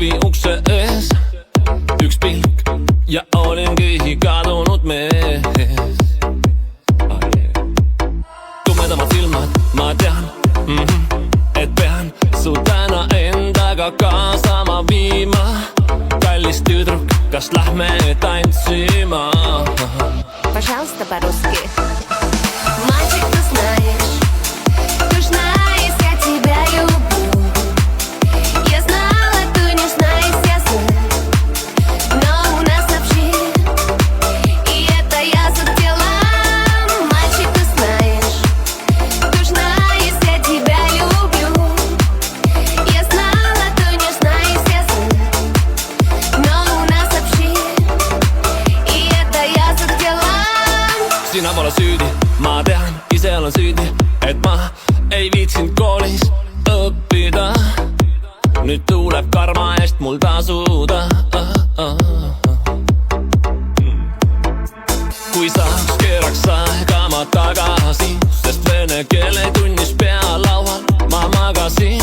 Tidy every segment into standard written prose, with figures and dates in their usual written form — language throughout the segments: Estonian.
klubi ukse ees üks pilk ja olingi kadunud mees. Tumedamad silmad, ma tean, et pean su täna endaga kaasama viima. Kallis tüdruk, kas lähme tantsima? Пожалуйста, по-русски. Мальчик, ты знаешь, точно, если я тебя люблю. Я знала, ты не знаешь, я знаю, но у нас общий, и это я захотела. Мальчик, ты знаешь, точно, если я тебя люблю. Я знала, ты не знаешь, я знаю, но у нас общий, и это я захотела. Sina pole süüdi, ma tean, ise olen süüdi, et ma ei viitsinud koolis õppida. Nüüd tuleb karma eest mul tasuda. Kui saaks, keeraks aega ma tagasi, sest vene keele tunnis pealaual ma magasin.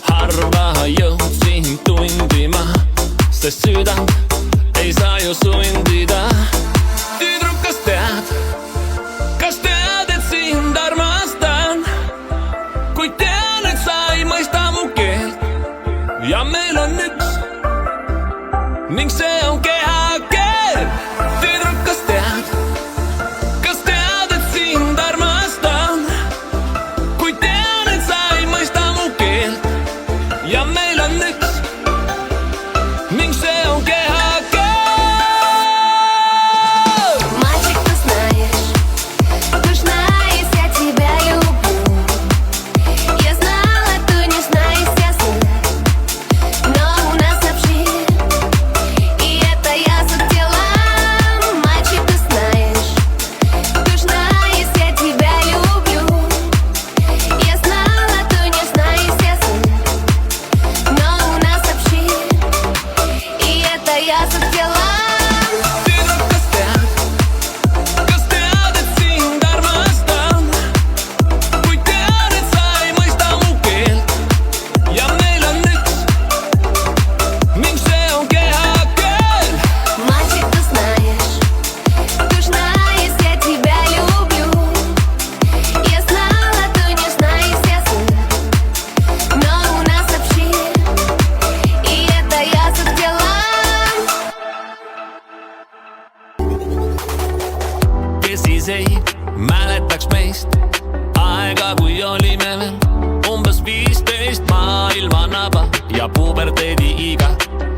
Harva jõudsin tundima, sest südant ei saa ju sundida. Tüdruk, kas tead, et sind armastan? Kui tean, et sa ei mõista mu keelt ja meil on üks ning see on kehakeel. Tüdruk, kas tead, et sind armastan? Kui tean, et sa ei mõista mu keelt ja meil on üks ning see on kehakeel. Мальчик, ты знаешь, точно, если я тебя люблю. Я знала, ты не знаешь, я знаю, но у нас общий, и это я захотела. Мальчик, ты знаешь, точно, если я тебя люблю. Я знала, ты не знаешь, я знаю, но у нас общий, и это я захотела. Tüdruk, kas tead, et sind armastan? Kui tean, et sa ei mõista mu keelt ja meil on üks ning see on kehakeel. Мальчик, ты знаешь, точно, если я тебя люблю. Я знала, ты не знаешь, я знаю, но у нас общий, и это я захотела. Kes siis ei mäletaks meist aega, kui olime veel umbes 15, maailma naba ja puberteedi iga.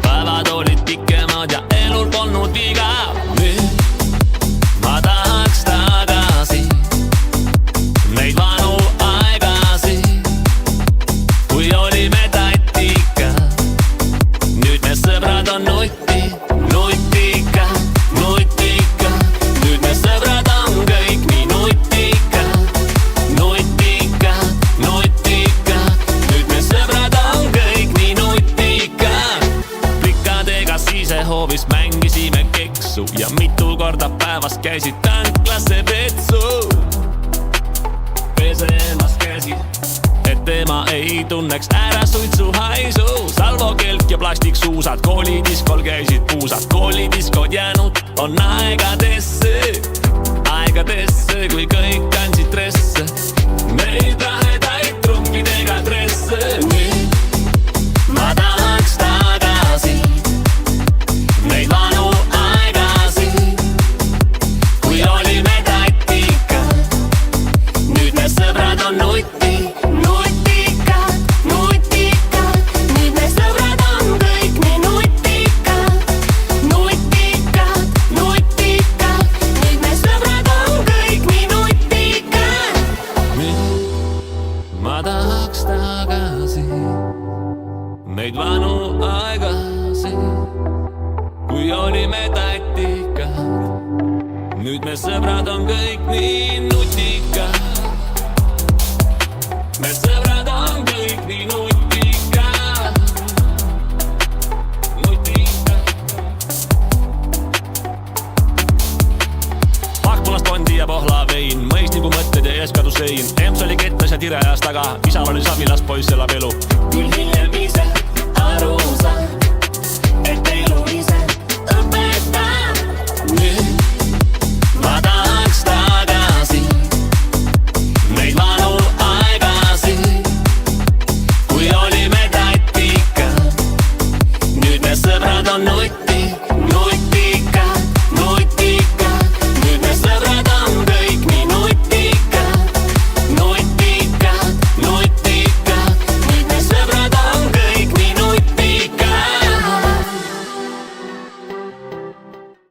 Päevad olid pikemad ja elul polnud viga. Nüüd ma tahaks tagasi neid vanu aegasi, kui olime tatika. Nüüd me sõbrad on nutika. Nüüd me sõbrad on kõik nii nutika. Nüüd me sõbrad on kõik nii nutika. Plikadega sisehoovis mängisime keksu ja mitu korda päevas käisid tanklasse vetsu. Pese ennast käsi, et tema ei tunneks ära suitsuhaisu. Salvokelk ja plastiksuusad, koolidiskol käisid puusad. Koolidiskod jäänud on aegadesse, kui kõik kandsid dresse. Neid lahedaid trunkidega dresse. Nüüd ma tahaks tagasi neid vanu aegasi, kui olime tatika. Nüüd me sõbrad on nutika. Nüüd me sõbrad on kõik nii nutika. Nüüd me sõbrad on kõik nii nutika. Nüüd ma tahaks tagasi neid vanu aegasi, kui olime tatika. Nüüd me sõbrad on kõik nii nutika. Me sõbrad on kõik nii nutika. Pakkulast Bondi ja Pohla vein, mõisniku mõtted ja eeskadusvein. Emps oli kettas ja tire ajas taga, isal oli savilas, poiss elab elu. Küll hiljem ise aru saan.